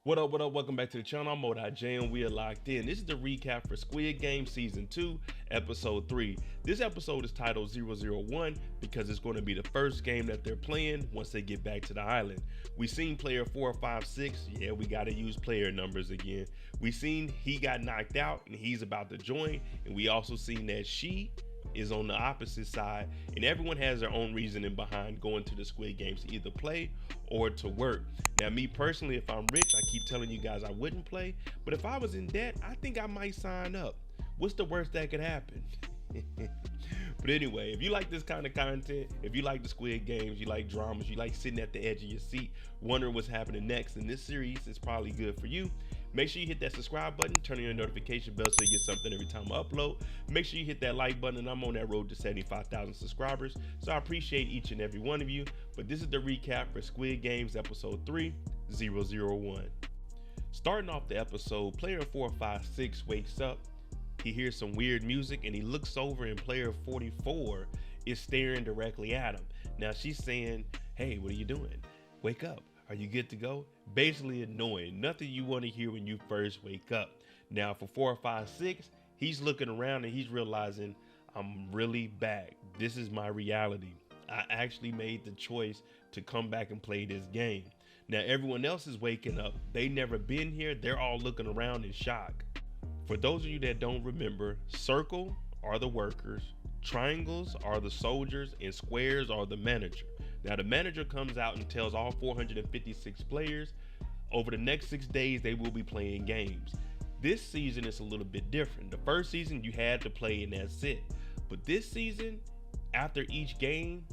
What up, what up? Welcome back to the channel. I'm Mo.J and we are locked in. This is the recap for Squid Game Season 2, Episode 3. This episode is titled 001 because it's going to be the first game that they're playing once they get back to the island. We seen player 456. Yeah, we got to use player numbers again. We seen he got knocked out and he's about to join. And we also seen that she is on the opposite side, and everyone has their own reasoning behind going to the Squid Games to either play or to work. Now, me personally, if I'm rich, I keep telling you guys I wouldn't play, but if I was in debt, I think I might sign up. What's the worst that could happen? But anyway, if you like this kind of content, if you like the Squid Games, you like dramas, you like sitting at the edge of your seat, wondering what's happening next in this series, it's probably good for you. Make sure you hit that subscribe button, turn on your notification bell so you get something every time I upload. Make sure you hit that like button, and I'm on that road to 75,000 subscribers, so I appreciate each and every one of you. But this is the recap for Squid Games Episode 3, 001. Starting off the episode, player 456 wakes up. He hears some weird music and he looks over and player 44 is staring directly at him. Now she's saying, "Hey, what are you doing? Wake up. Are you good to go?" Basically annoying. Nothing you want to hear when you first wake up. Now for 456, he's looking around and he's realizing, I'm really back. This is my reality. I actually made the choice to come back and play this game. Now everyone else is waking up. They never been here. They're all looking around in shock. For those of you that don't remember, circle are the workers, triangles are the soldiers, and squares are the manager. Now the manager comes out and tells all 456 players over the next 6 days they will be playing games. This season is a little bit different. The first season you had to play and that's it. But this season, after each game,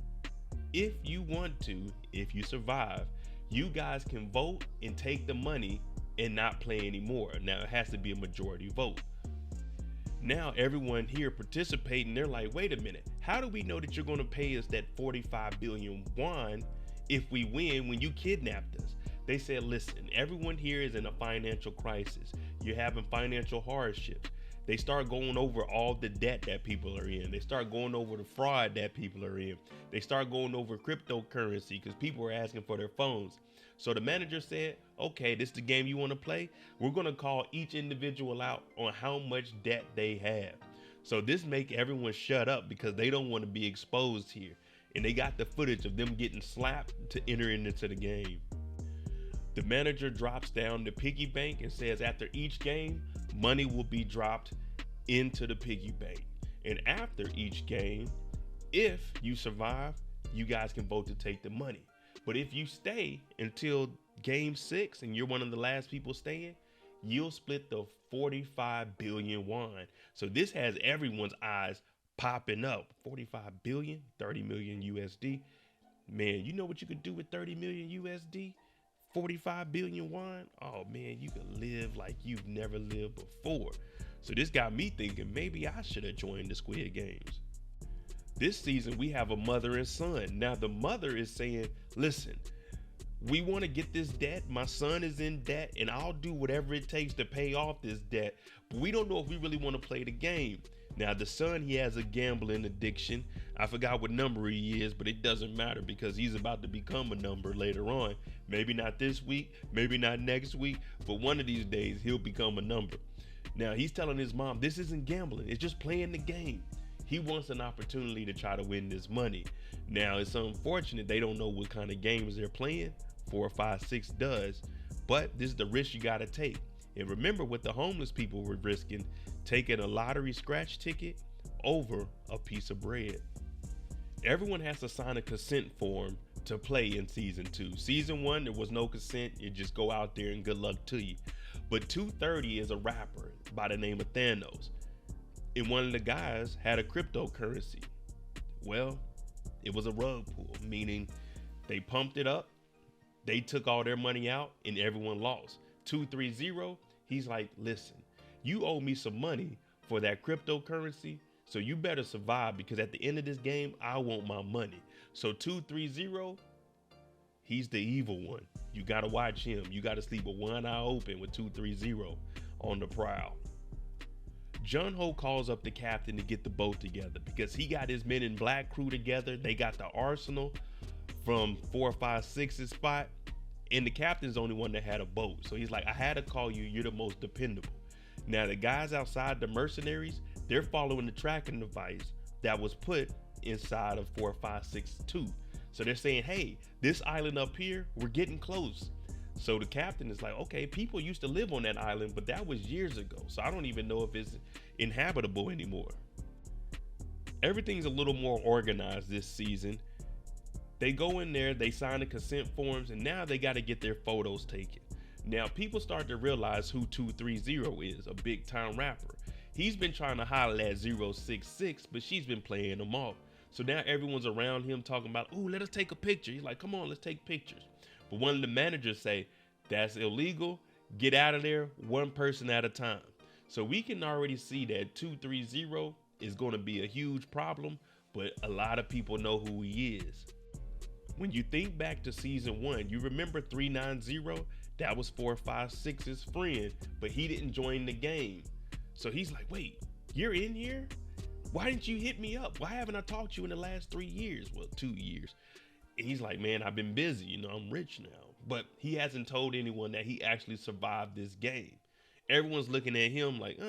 if you want to, if you survive, you guys can vote and take the money and not play anymore. Now it has to be a majority vote. Now everyone here participating, they're like, wait a minute, how do we know that you're going to pay us that 45 billion won if we win when you kidnapped us? They said, listen, everyone here is in a financial crisis. You're having financial hardships. They start going over all the debt that people are in. They start going over the fraud that people are in. They start going over cryptocurrency because people are asking for their phones. So the manager said, okay, this is the game you want to play. We're going to call each individual out on how much debt they have. So this make everyone shut up because they don't want to be exposed here. And they got the footage of them getting slapped to enter into the game. The manager drops down the piggy bank and says after each game, money will be dropped into the piggy bank. And after each game, if you survive, you guys can vote to take the money. But if you stay until game 6 and you're one of the last people staying, you'll split the 45 billion won. So this has everyone's eyes popping up. 45 billion, 30 million USD. Man, you know what you could do with 30 million USD? 45 billion won. Oh man, you could live like you've never lived before. So this got me thinking maybe I should have joined the Squid Games. This season we have a mother and son. Now the mother is saying, listen, we want to get this debt. My son is in debt and I'll do whatever it takes to pay off this debt. But we don't know if we really want to play the game. Now the son, he has a gambling addiction. I forgot what number he is, but it doesn't matter because he's about to become a number later on. Maybe not this week, maybe not next week, but one of these days he'll become a number. Now he's telling his mom, this isn't gambling, it's just playing the game. He wants an opportunity to try to win this money. Now it's unfortunate they don't know what kind of games they're playing. 456 does, but this is the risk you gotta take. And remember what the homeless people were risking, taking a lottery scratch ticket over a piece of bread. Everyone has to sign a consent form to play in season 2. Season 1, there was no consent. You just go out there and good luck to you. But 230 is a rapper by the name of Thanos. And one of the guys had a cryptocurrency. Well, it was a rug pull, meaning they pumped it up, they took all their money out, and everyone lost. 230, he's like, listen, you owe me some money for that cryptocurrency, so you better survive because at the end of this game, I want my money. So 230, he's the evil one. You gotta watch him. You gotta sleep with one eye open with 230 on the prowl. Jun-ho calls up the captain to get the boat together because he got his Men in Black crew together. They got the arsenal from 456's spot And the captain's the only one that had a boat. So he's like, I had to call you. You're the most dependable. Now, the guys outside, the mercenaries, they're following the tracking device that was put inside of 4562. So they're saying, hey, this island up here, we're getting close. So the captain is like, okay, people used to live on that island, but that was years ago. So I don't even know if it's inhabitable anymore. Everything's a little more organized this season. They go in there, they sign the consent forms, and now they got to get their photos taken. Now, people start to realize who 230 is, a big time rapper. He's been trying to holler at 066, but she's been playing him off. So now everyone's around him talking about, ooh, let us take a picture. He's like, come on, let's take pictures. But one of the managers say, that's illegal. Get out of there, one person at a time. So we can already see that 230 is going to be a huge problem, but a lot of people know who he is. When you think back to season 1, you remember 390? That was 456's friend, but he didn't join the game. So he's like, wait, you're in here? Why didn't you hit me up? Why haven't I talked to you in the last 3 years? Well, 2 years. And he's like, man, I've been busy. I'm rich now. But he hasn't told anyone that he actually survived this game. Everyone's looking at him like,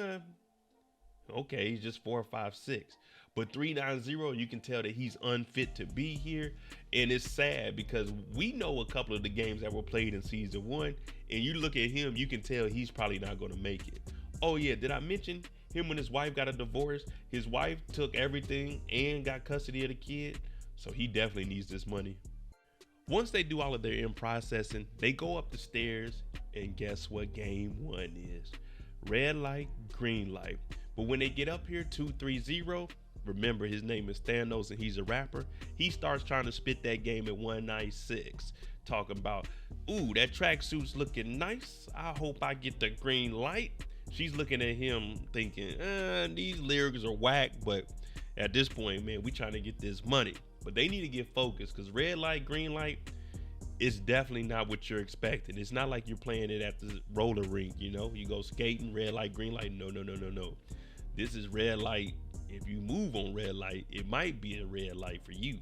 okay, he's just 456. But 390, you can tell that he's unfit to be here. And it's sad because we know a couple of the games that were played in season 1. And you look at him, you can tell he's probably not going to make it. Oh yeah, did I mention him when his wife got a divorce? His wife took everything and got custody of the kid. So he definitely needs this money. Once they do all of their in processing, they go up the stairs, and guess what game 1 is? Red light, green light. But when they get up here, 230, remember his name is Thanos and he's a rapper, he starts trying to spit that game at 196, talking about, ooh, that tracksuit's looking nice. I hope I get the green light. She's looking at him thinking, these lyrics are whack, but at this point, man, we trying to get this money. But they need to get focused because red light, green light is definitely not what you're expecting. It's not like you're playing it at the roller rink, you go skating, red light, green light. No. This is red light. If you move on red light, it might be a red light for you.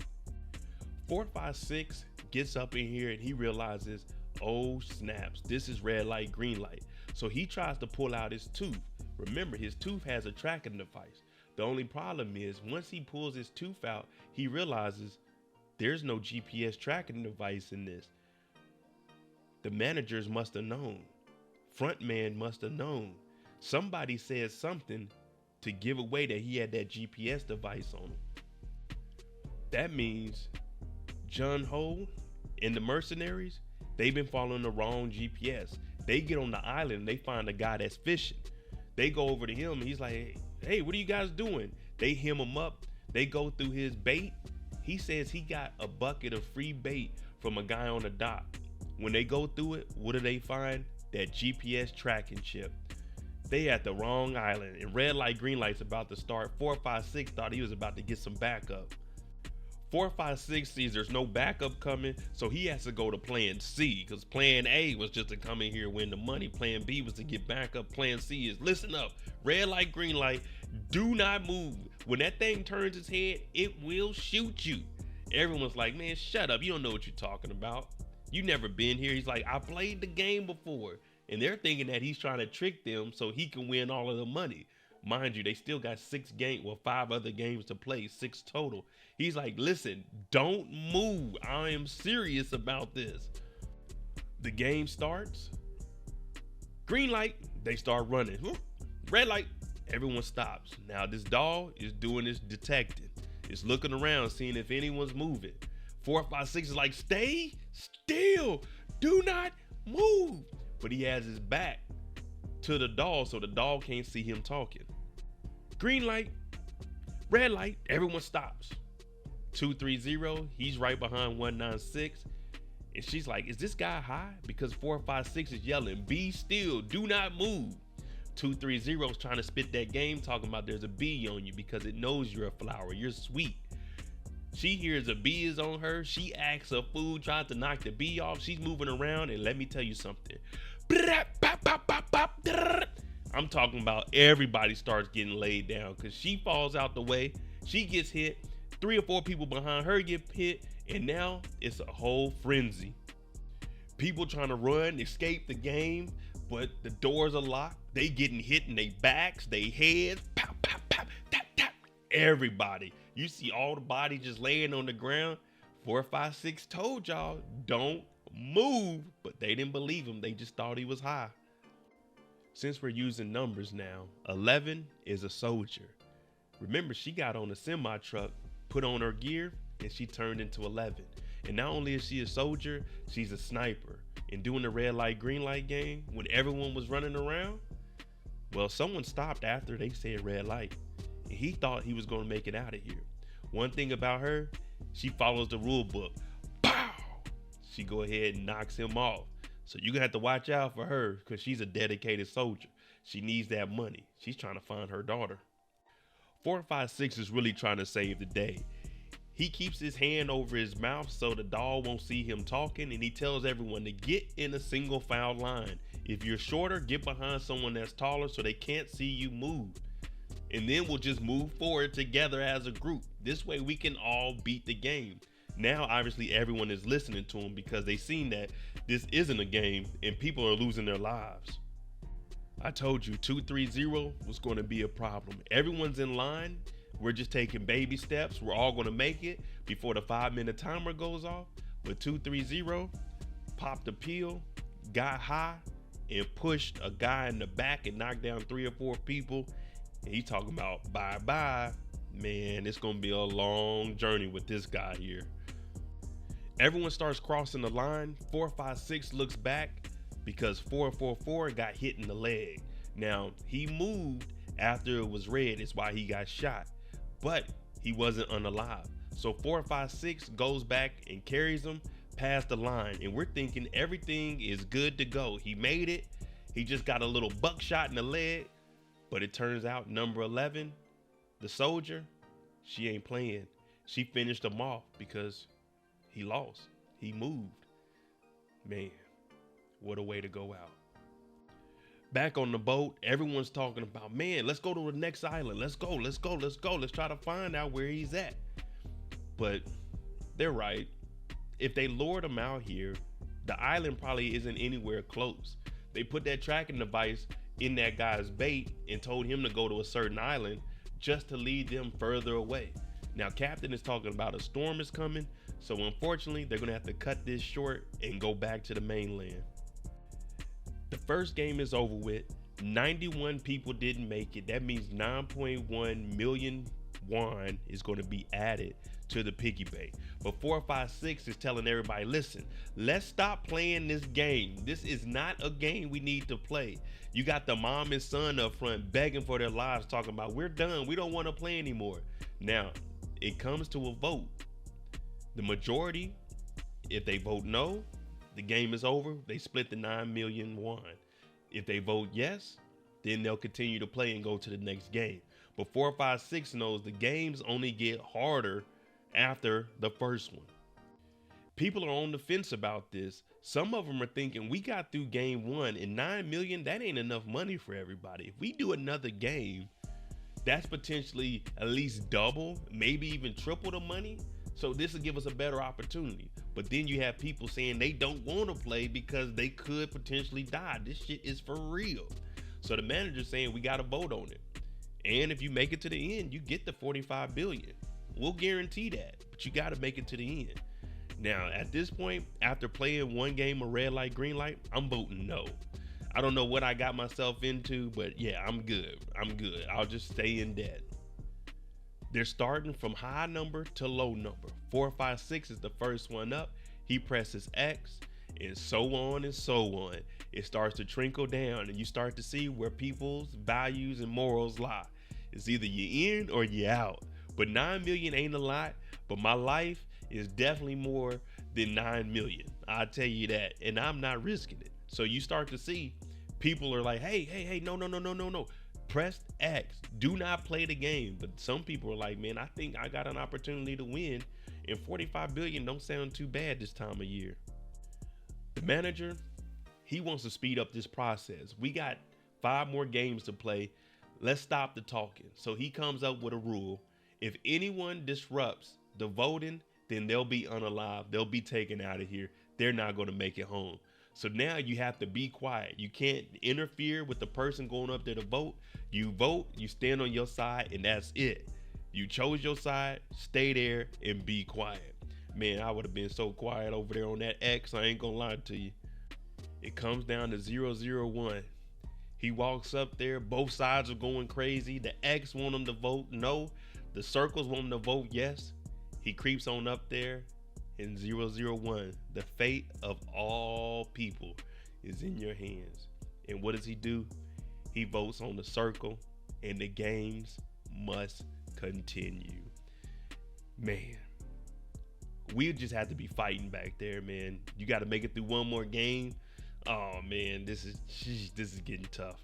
456 gets up in here and he realizes, oh snaps, this is red light, green light. So he tries to pull out his tooth. Remember, his tooth has a tracking device. The only problem is once he pulls his tooth out, he realizes there's no GPS tracking device in this. The managers must have known. Frontman must have known. Somebody said something to give away that he had that GPS device on him. That means Jun-ho and the mercenaries, they've been following the wrong GPS. They get on the island and they find a guy that's fishing. They go over to him and he's like, hey, what are you guys doing? They hem him up. They go through his bait. He says he got a bucket of free bait from a guy on the dock. When they go through it, what do they find? That GPS tracking chip. They at the wrong island and red light, green light's about to start. 456 thought he was about to get some backup. 456 sees there's no backup coming, so he has to go to plan C, because plan A was just to come in here, win the money. Plan B was to get backup. Plan C is, listen up, red light, green light, do not move. When that thing turns its head, it will shoot you. Everyone's like, man, shut up, you don't know what you're talking about. You never been here. He's like, I played the game before. And they're thinking that he's trying to trick them so he can win all of the money. Mind you, they still got 5 other games to play, 6 total. He's like, listen, don't move. I am serious about this. The game starts. Green light, they start running. Red light, everyone stops. Now this dog is doing his detecting. It's looking around, seeing if anyone's moving. 456 is like, stay still. Do not move. But he has his back to the dog, so the dog can't see him talking. Green light, red light, everyone stops. 230, he's right behind 196. And she's like, is this guy high? Because 456 is yelling, be still, do not move. 230 is trying to spit that game, talking about there's a bee on you because it knows you're a flower, you're sweet. She hears a bee is on her. She acts a fool, tries to knock the bee off. She's moving around, and let me tell you something. I'm talking about everybody starts getting laid down because she falls out the way. She gets hit. 3 or 4 people behind her get hit, and now it's a whole frenzy. People trying to run, escape the game, but the doors are locked. They getting hit in their backs, their heads, pow, pow, pow, tap, tap. Everybody. You see all the bodies just laying on the ground. 456 told y'all, don't move, but they didn't believe him. They just thought he was high. Since we're using numbers now, 11 is a soldier. Remember, she got on a semi truck, put on her gear, and she turned into 11. And not only is she a soldier, she's a sniper. And doing the red light, green light game, when everyone was running around, well, someone stopped after they said red light. And he thought he was going to make it out of here. One thing about her, she follows the rule book. Pow! She go ahead and knocks him off. So you're going to have to watch out for her because she's a dedicated soldier. She needs that money. She's trying to find her daughter. 456 is really trying to save the day. He keeps his hand over his mouth so the dog won't see him talking, and he tells everyone to get in a single file line. If you're shorter, get behind someone that's taller so they can't see you move. And then we'll just move forward together as a group. This way we can all beat the game. Now, obviously, everyone is listening to him because they've seen that this isn't a game and people are losing their lives. I told you 230 was going to be a problem. Everyone's in line. We're just taking baby steps. We're all going to make it before the 5-minute timer goes off. But 230 popped a pill, got high, and pushed a guy in the back and knocked down 3 or 4 people. And he's talking about bye-bye. Man, it's going to be a long journey with this guy here. Everyone starts crossing the line. 456 looks back because 444 got hit in the leg. Now, he moved after it was red. It's why he got shot. But he wasn't unalive. So 456 goes back and carries him past the line. And we're thinking everything is good to go. He made it. He just got a little buckshot in the leg. But it turns out number 11, the soldier, she ain't playing. She finished him off because he lost. He moved. Man, what a way to go out. Back on the boat, everyone's talking about, man, let's go to the next island. Let's go. Let's try to find out where he's at. But they're right. If they lured him out here, the island probably isn't anywhere close. They put that tracking device in that guy's bait and told him to go to a certain island just to lead them further away. Now, Captain is talking about a storm is coming. So unfortunately, they're going to have to cut this short and go back to the mainland. The first game is over with. 91 people didn't make it. That means 9.1 million won is going to be added to the piggy bank. But 456 is telling everybody, listen, let's stop playing this game. This is not a game we need to play. You got the mom and son up front begging for their lives, talking about, we're done. We don't want to play anymore. Now, it comes to a vote. The majority, if they vote no, the game is over. They split the 9 million won. If they vote yes, then they'll continue to play and go to the next game. But 456 knows the games only get harder after the first one. People are on the fence about this. Some of them are thinking we got through game 1 and 9 million, that ain't enough money for everybody. If we do another game, that's potentially at least double, maybe even triple the money. So this will give us a better opportunity. But then you have people saying they don't want to play because they could potentially die. This shit is for real. So the manager's saying we got to vote on it. And if you make it to the end, you get the 45 billion. We'll guarantee that, but you got to make it to the end. Now, at this point, after playing one game of red light, green light, I'm voting no. I don't know what I got myself into, but yeah, I'm good. I'll just stay in debt. They're starting from high number to low number. 456 is the first one up. He presses X and so on and so on. It starts to trickle down and you start to see where people's values and morals lie. It's either you in or you out. But 9 million ain't a lot, but my life is definitely more than 9 million. I'll tell you that. And I'm not risking it. So you start to see people are like, hey, no. Press X. Do not play the game. But some people are like, man, I think I got an opportunity to win. And 45 billion don't sound too bad this time of year. The manager, he wants to speed up this process. We got 5 more games to play. Let's stop the talking. So he comes up with a rule. If anyone disrupts the voting, then they'll be unalive. They'll be taken out of here. They're not going to make it home. So now you have to be quiet. You can't interfere with the person going up there to vote. You vote, you stand on your side, and that's it. You chose your side, stay there and be quiet. Man, I would have been so quiet over there on that X, I ain't gonna lie to you. It comes down to 001. He walks up there, both sides are going crazy. The X want him to vote no. The circles want him to vote yes. He creeps on up there, and 001, the fate of all people is in your hands. And what does he do? He votes on the circle, and the games must continue. Man, we just have to be fighting back there, man. You got to make it through one more game. Oh man, this is getting tough.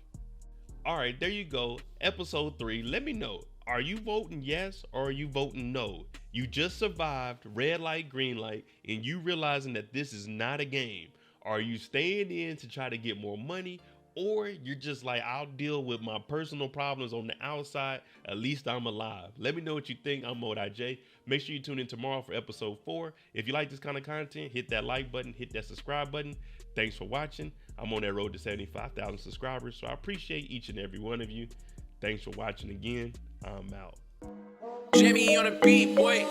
All right, there you go. Episode 3. Let me know. Are you voting yes or are you voting no? You just survived red light, green light, and you realizing that this is not a game. Are you staying in to try to get more money? Or you're just like, I'll deal with my personal problems on the outside. At least I'm alive. Let me know what you think. I'm ModeIJ. Make sure you tune in tomorrow for episode 4. If you like this kind of content, hit that like button, hit that subscribe button. Thanks for watching. I'm on that road to 75,000 subscribers, so I appreciate each and every one of you. Thanks for watching again. I'm out. Jamie on the beat, boy.